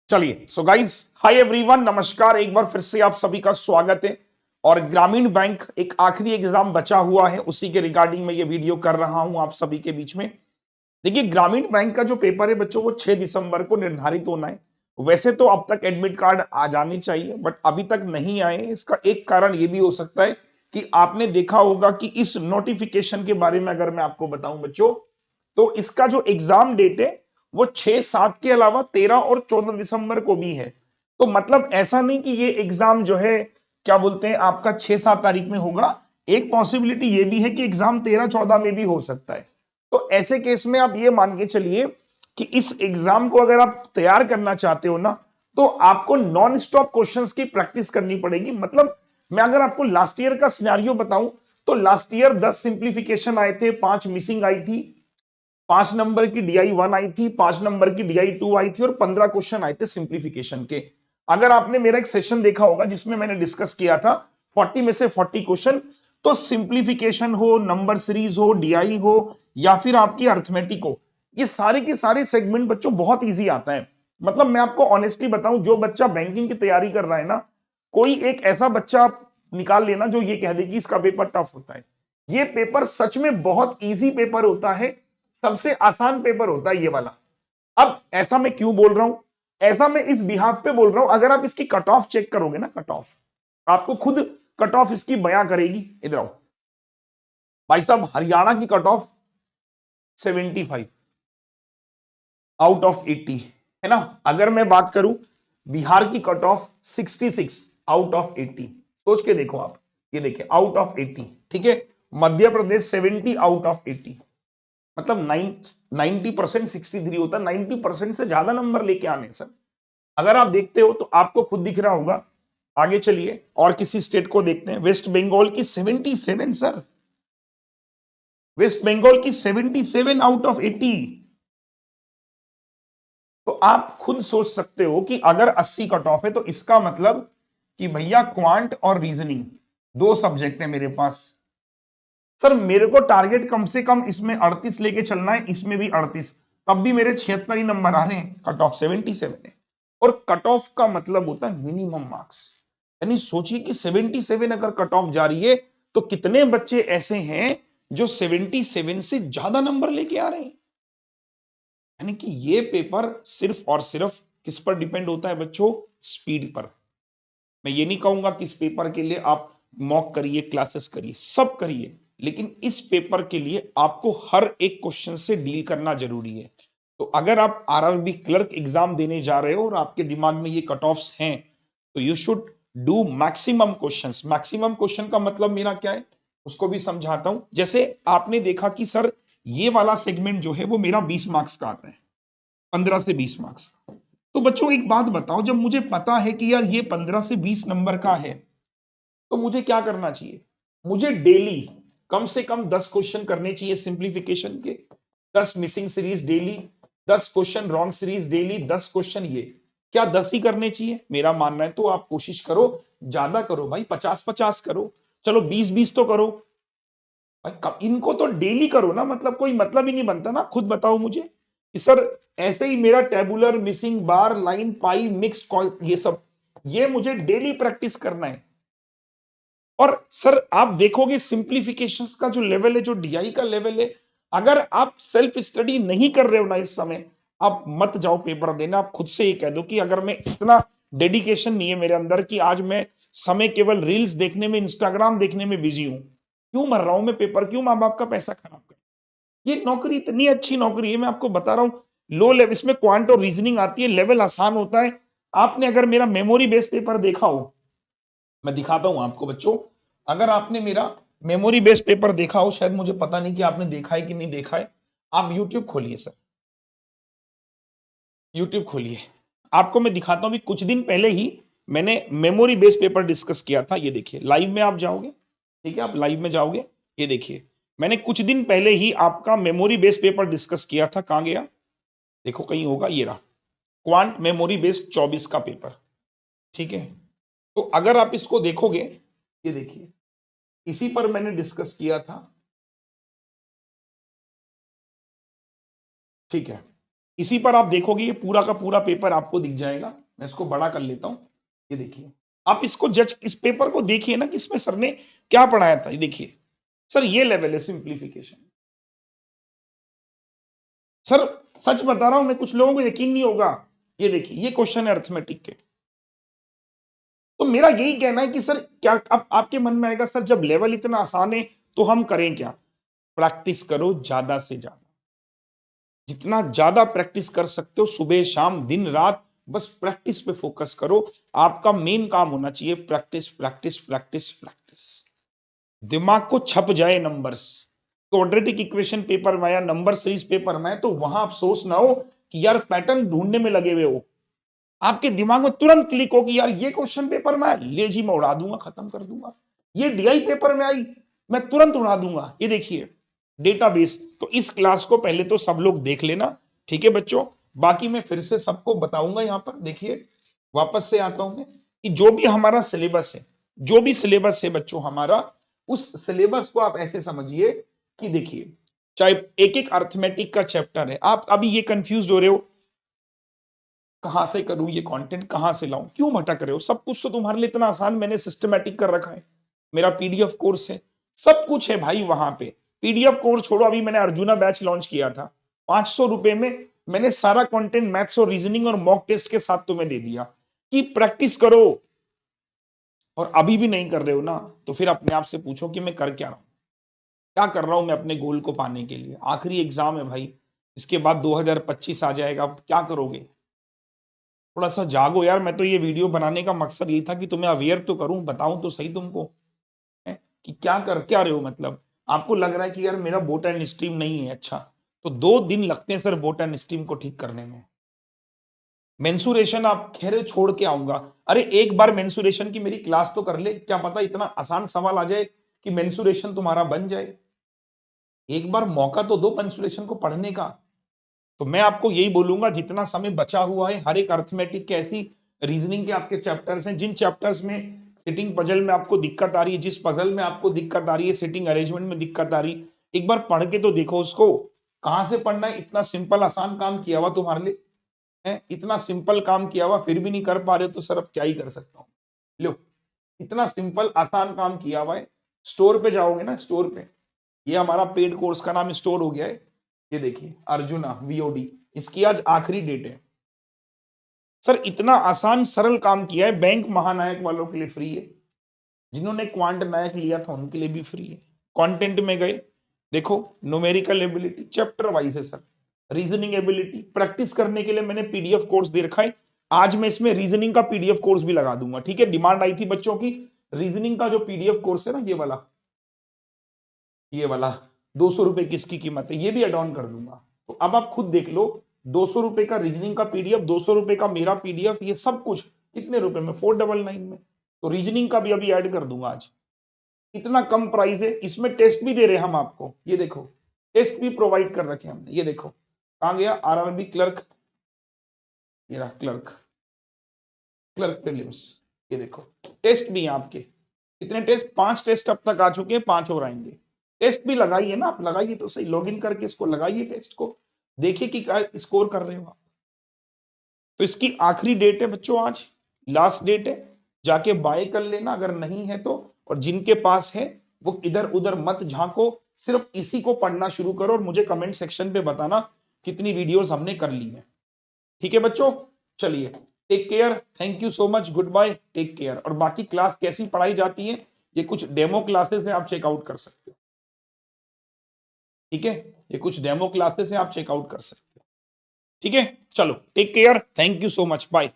चलिए so guys, hi everyone, नमस्कार। एक बार फिर से आप सभी का स्वागत है। और ग्रामीण बैंक एक आखिरी एग्जाम बचा हुआ है, उसी के रिगार्डिंग मैं ये वीडियो कर रहा हूं आप सभी के बीच में। देखिए, ग्रामीण बैंक का जो पेपर है बच्चों, वो 6 दिसंबर को निर्धारित होना है। वैसे तो अब तक एडमिट कार्ड आ जाने चाहिए, बट अभी तक नहीं आए। इसका एक कारण ये भी हो सकता है कि आपने देखा होगा कि इस नोटिफिकेशन के बारे में अगर मैं आपको बताऊं बच्चों, तो इसका जो एग्जाम डेट है वो 6-7 के अलावा 13 और 14 दिसंबर को भी है। तो मतलब ऐसा नहीं कि ये एग्जाम जो है क्या बोलते हैं आपका 6-7 तारीख में होगा। एक पॉसिबिलिटी ये भी है कि एग्जाम 13-14 में भी हो सकता है। तो ऐसे केस में आप ये मान के चलिए कि इस एग्जाम को अगर आप तैयार करना चाहते हो ना, तो आपको नॉन स्टॉप क्वेश्चंस की प्रैक्टिस करनी पड़ेगी। मतलब मैं अगर आपको लास्ट ईयर का सिनेरियो बताऊं, तो लास्ट ईयर 10 सिंप्लीफिकेशन आए थे, 5 मिसिंग आई थी, 5 नंबर की DI 1 आई थी, 5 नंबर की DI 2 आई थी और 15 क्वेश्चन आए थे सिंप्लीफिकेशन के। अगर आपने मेरा एक सेशन देखा होगा जिसमें मैंने डिस्कस किया था 40 में से 40 क्वेश्चन, तो सिंप्लीफिकेशन हो, नंबर सीरीज हो, DI हो या फिर आपकी अर्थमेटिक हो, ये सारे के सारे सेगमेंट बच्चों बहुत इजी आता है। मतलब मैं आपको ऑनेस्टली बताऊं, जो बच्चा बैंकिंग की तैयारी कर रहा है ना, कोई एक ऐसा बच्चा आप निकाल लेना जो ये कह दे कि इसका पेपर टफ होता है। ये पेपर सच में बहुत इजी पेपर होता है, सबसे आसान पेपर होता है ये वाला। अब ऐसा मैं क्यों बोल रहा हूं? ऐसा मैं इस बिहाफ पे बोल रहा हूं, अगर आप इसकी कट ऑफ चेक करोगे ना, कट ऑफ आपको खुद कट ऑफ इसकी बयां करेगी। इधर आओ भाई साहब, हरियाणा की कट ऑफ 75 आउट ऑफ 80 है ना। अगर मैं बात करूं बिहार की कट ऑफ 66 आउट ऑफ 80। सोच के देखो आप, ये देखिए आउट ऑफ 80, ठीक है। Madhya Pradesh 70 out of 80। मतलब 90% 63 होता है, 90% से ज्यादा नंबर लेके आने सर। अगर आप देखते हो तो आपको खुद दिख रहा होगा। आगे चलिए और किसी स्टेट को देखते हैं। वेस्ट बंगाल की 77 सर, वेस्ट बंगाल की 77 आउट ऑफ 80। तो आप खुद सोच सकते हो कि अगर 80 कट ऑफ है तो इसका मतलब कि भैया क्वांट और रीजनिंग दो सब्जेक्ट है मेरे पास। सर मेरे को टारगेट कम से कम इसमें 38 लेके चलना है, इसमें भी 38, तब भी मेरे 76 ही नंबर आ रहे हैं, कट ऑफ 77 है। और कट ऑफ का मतलब होता है मिनिमम मार्क्स। यानी सोचिए कि 77 अगर कट ऑफ जा रही है, तो कितने बच्चे ऐसे हैं जो 77 से ज्यादा नंबर लेके आ रहे हैं। यानी कि ये पेपर सिर्फ और सिर्फ किस पर डिपेंड होता है बच्चों? स्पीड पर। मैं ये नहीं कहूंगा कि इस पेपर के लिए आप मॉक करिए, क्लासेस करिए, सब करिए, लेकिन इस पेपर के लिए आपको हर एक क्वेश्चन से डील करना जरूरी है। तो अगर आप RRB क्लर्क एग्जाम देने जा रहे हो और आपके दिमाग में ये कट ऑफ्स हैं, तो you should do maximum questions. Maximum question का मतलब मेरा क्या है उसको भी समझाता हूं। जैसे आपने देखा कि सर ये वाला सेगमेंट जो है वो मेरा 20 मार्क्स का आता है, 15 से 20 मार्क्स का। तो बच्चों एक बात बताओ, जब मुझे पता है कि यार ये 15 से 20 नंबर का है, तो मुझे क्या करना चाहिए? मुझे डेली कम से कम 10 क्वेश्चन करने चाहिए सिंप्लीफिकेशन के, 10 missing series daily, 10 question wrong series daily, 10 question ये। क्या 10 ही करने चाहिए? मेरा मानना है तो आप कोशिश करो, ज्यादा करो भाई, 50-50 करो, चलो 20-20 तो करो भाई। इनको तो डेली करो ना, मतलब कोई मतलब ही नहीं बनता ना। खुद बताओ मुझे कि सर ऐसे ही मेरा टेबुलर, मिसिंग, बार, लाइन, पाई, मिक्स्ड, ये सब ये मुझे डेली प्रैक्टिस करना है। और सर आप देखोगे सिंप्लीफिकेशंस का जो लेवल है, जो DI का लेवल है, अगर आप सेल्फ स्टडी नहीं कर रहे हो ना इस समय, आप मत जाओ पेपर देने। आप खुद से ही कह दो कि अगर मैं इतना डेडिकेशन नहीं है मेरे अंदर कि आज मैं समय केवल रील्स देखने में, इंस्टाग्राम देखने में बिजी हूं, क्यों मर रहा हूं मैं पेपर, क्यों माँ बाप का पैसा खराब कर। ये नौकरी इतनी अच्छी नौकरी है, मैं आपको बता रहा हूं। लो लेवल इसमें क्वांट और रीजनिंग आती है, लेवल आसान होता है। आपने अगर मेरा मेमोरी बेस्ड पेपर देखा हो, मैं दिखाता हूं आपको बच्चों। अगर आपने मेरा मेमोरी बेस्ड पेपर देखा हो, शायद मुझे पता नहीं कि आपने देखा है कि नहीं देखा है, आप यूट्यूब खोलिए सर, यूट्यूब खोलिए। आपको मैं दिखाता हूं, भी कुछ दिन पहले ही मैंने मेमोरी बेस्ड पेपर डिस्कस किया था। ये देखिए लाइव में आप जाओगे, ठीक है, आप लाइव में जाओगे, ये देखिए मैंने कुछ दिन पहले ही आपका मेमोरी बेस्ड पेपर डिस्कस किया था। कहां गया? देखो कहीं होगा, ये रहा, क्वांट मेमोरी बेस्ड 24 का पेपर, ठीक है। तो अगर आप इसको देखोगे, ये देखिए इसी पर मैंने डिस्कस किया था, ठीक है। इसी पर आप देखोगे ये पूरा का पूरा पेपर आपको दिख जाएगा। मैं इसको बड़ा कर लेता हूं, ये देखिए, आप इसको जज, इस पेपर को देखिए ना कि इसमें सर ने क्या पढ़ाया था। ये देखिए सर, ये लेवल है सिंप्लीफिकेशन। सर सच बता रहा हूं मैं, कुछ लोगों को यकीन नहीं होगा। ये देखिए, ये क्वेश्चन है अर्थमेटिक के। तो मेरा यही कहना है कि सर क्या अब आपके मन में आएगा, सर जब लेवल इतना आसान है तो हम करें क्या? प्रैक्टिस करो ज्यादा से ज्यादा, जितना ज्यादा प्रैक्टिस कर सकते हो, सुबह शाम दिन रात, बस प्रैक्टिस पे फोकस करो। आपका मेन काम होना चाहिए प्रैक्टिस प्रैक्टिस प्रैक्टिस प्रैक्टिस। दिमाग को छप जाए नंबर्स, क्वाड्रेटिक इक्वेशन पेपर में या नंबर सीरीज पेपर में, तो वहां अफसोस ना हो कि यार पैटर्न ढूंढने में लगे हुए हो। आपके दिमाग में तुरंत क्लिक हो कि यार ये क्वेश्चन पेपर में ले जी, मैं उड़ा दूंगा, खत्म कर दूंगा। ये डीआई पेपर में आई, मैं तुरंत उड़ा दूंगा। ये देखिए डेटाबेस। तो इस क्लास को पहले तो सब लोग देख लेना, ठीक है बच्चों। बाकी मैं फिर से सबको बताऊंगा। यहां पर देखिए, वापस से आता हूं मैं कि जो भी हमारा सिलेबस है, जो भी सिलेबस है बच्चों हमारा, उस सिलेबस को आप ऐसे समझिए कि देखिए, चाहे एक एक अर्थमेटिक का चैप्टर है। आप अभी ये कंफ्यूज हो रहे हो कहां से करूं ये कंटेंट, कहां से लाऊं, क्यों भटक रहे हो? सब कुछ तो तुम्हारे लिए इतना आसान मैंने सिस्टमैटिक कर रखा है। मेरा पीडीएफ कोर्स है, सब कुछ है भाई वहां पे। पीडीएफ कोर्स छोड़ो, अभी मैंने अर्जुना बैच लॉन्च किया था, 500 रुपए में मैंने सारा कंटेंट मैथ्स और रीजनिंग और मॉक टेस्ट के साथ तुम्हें दे दिया कि प्रैक्टिस करो। और अभी भी नहीं कर रहे हो ना, तो फिर अपने आप से पूछो कि मैं कर क्या रहा हूं, क्या कर रहा हूं मैं अपने गोल को पाने के लिए। आखिरी एग्जाम है भाई, इसके बाद 2025 आ जाएगा, अब क्या करोगे? थोड़ा सा जागो यार। मैं तो ये वीडियो बनाने का मकसद यही था कि तुम्हें अवेयर तो करूं, बताऊं तो सही तुमको है कि क्या कर क्या रहे हो। मतलब आपको लग रहा है कि यार मेरा बोट एंड स्ट्रीम नहीं है, अच्छा तो 2 दिन लगते हैं सर बोट एंड स्ट्रीम को ठीक करने में। मेंसुरेशन आप कह रहे हो छोड़ के आऊंगा, अरे एक बार मेंसुरेशन की मेरी क्लास तो कर ले, क्या पता इतना आसान सवाल आ जाए कि मेंसुरेशन तुम्हारा बन जाए। एक बार मौका तो दो मेंसुरेशन को पढ़ने का। तो मैं आपको यही बोलूंगा, जितना समय बचा हुआ है, हर एक अर्थमेटिक के ऐसी रीजनिंग के आपके चैप्टर्स हैं, जिन चैप्टर्स में सिटिंग पजल में आपको दिक्कत आ रही है, जिस पजल में आपको दिक्कत आ रही है, सिटिंग अरेंजमेंट में दिक्कत आ रही, एक बार पढ़ के तो देखो उसको। कहां से पढ़ना है? इतना सिंपल आसान काम किया हुआ तुम्हारे लिए है, इतना सिंपल काम किया हुआ, फिर भी नहीं कर पा रहे हो तो सर अब क्या ही कर सकता हूँ। लो, इतना सिंपल आसान काम किया हुआ है। स्टोर पे जाओगे ना, स्टोर पे, ये हमारा पेड कोर्स का नाम स्टोर हो गया है। ये देखिए अर्जुना वीओडी, इसकी आज आखिरी डेट है। सर इतना आसान सरल काम किया है। बैंक महानायक वालों के लिए फ्री है, जिन्होंने क्वांट नायक लिया था उनके लिए भी फ्री है। कंटेंट में गए, देखो न्यूमेरिकल एबिलिटी चैप्टर वाइज है सर। रीजनिंग एबिलिटी प्रैक्टिस करने के लिए मैंने पीडीएफ कोर्स दे रखा है। आज मैं इसमें रीजनिंग का पीडीएफ कोर्स भी लगा दूंगा, ठीक है। डिमांड आई थी बच्चों की, रीजनिंग का जो पीडीएफ कोर्स है ना, ये वाला 200 रुपए किसकी कीमत है, ये भी एड ऑन कर दूंगा। तो अब आप खुद देख लो, 200 रुपए का रीजनिंग का पीडीएफ, 200 रुपए का मेरा पीडीएफ, ये सब कुछ कितने रुपए में? 499 में। तो रीजनिंग का भी अभी ऐड कर दूंगा आज। इतना कम प्राइस है, इसमें टेस्ट भी दे रहे हैं हम आपको। ये देखो टेस्ट भी प्रोवाइड कर रखे हमने। ये देखो कहां गया, आरआरबी क्लर्क, ये रहा क्लर्क, क्लर्क प्रीलिम्स। ये देखो टेस्ट भी है आपके। कितने टेस्ट? 5 टेस्ट अब तक आ चुके हैं, 5 और आएंगे। टेस्ट भी लगाइए ना आप, लगाइए तो सही, लॉगिन करके इसको लगाइए टेस्ट को, देखिए कि क्या स्कोर कर रहे हो आप। तो इसकी आखिरी डेट है बच्चों, आज लास्ट डेट है। जाके बाय कर लेना अगर नहीं है तो, और जिनके पास है वो इधर उधर मत झांको, सिर्फ इसी को पढ़ना शुरू करो और मुझे कमेंट सेक्शन पे बताना कितनी वीडियोस हमने कर ली है, ठीक है बच्चों। चलिए, take care, thank you so much, goodbye, take care. और बाकी क्लास कैसी पढ़ाई जाती है, ये कुछ डेमो क्लासेस है, आप चेकआउट कर सकते हो, ठीक है। ये कुछ डेमो क्लासेस है, आप चेकआउट कर सकते हो, ठीक है। चलो take care, thank you so much, bye.